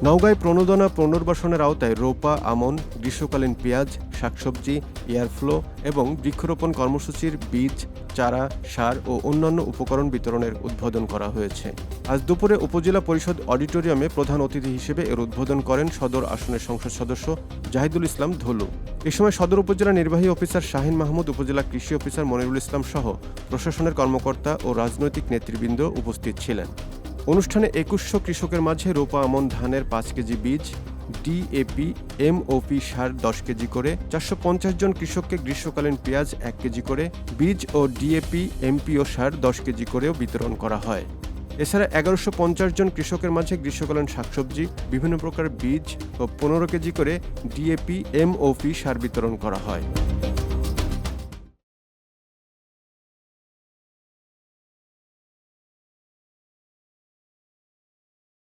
নওগাঁয় প্রণোদনা পুনর্বাসনের আওতায় রোপা, আমন, গ্রীষ্মকালীন পেঁয়াজ, শাকসবজি, এয়ারফ্লো এবং বৃক্ষরোপণ কর্মসূচির বীজ, চারা, সার ও অন্যান্য উপকরণ বিতরণের উদ্বোধন করা হয়েছে। আজ দুপুরে উপজেলা পরিষদ অডিটোরিয়ামে প্রধান অতিথি হিসেবে এর উদ্বোধন করেন সদর আসনের সংসদ সদস্য জাহিদুল ইসলাম ধলু। এ সময় সদর উপজেলা নির্বাহী অফিসার শাহিন মাহমুদ, উপজেলা কৃষি অফিসার মনিরুল ইসলাম সহ প্রশাসনের কর্মকর্তা ও রাজনৈতিক নেতৃবৃন্দ উপস্থিত ছিলেন। অনুষ্ঠানে 2100 কৃষকের মাঝে রোপা আমন ধানের 5 কেজি বীজ, ডিএপি, এমওপি সার 10 কেজি করে, 450 জন কৃষককে গ্রীষ্মকালীন পেঁয়াজ 1 কেজি করে, বীজ ও ডিএপি, এমপিও সার 10 কেজি করেও বিতরণ করা হয়। এছাড়া 1150 জন কৃষকের মাঝে গ্রীষ্মকালীন শাকসবজি, বিভিন্ন প্রকার বীজ ও 15 কেজি করে ডিএপি, এমওপি সার বিতরণ করা হয়।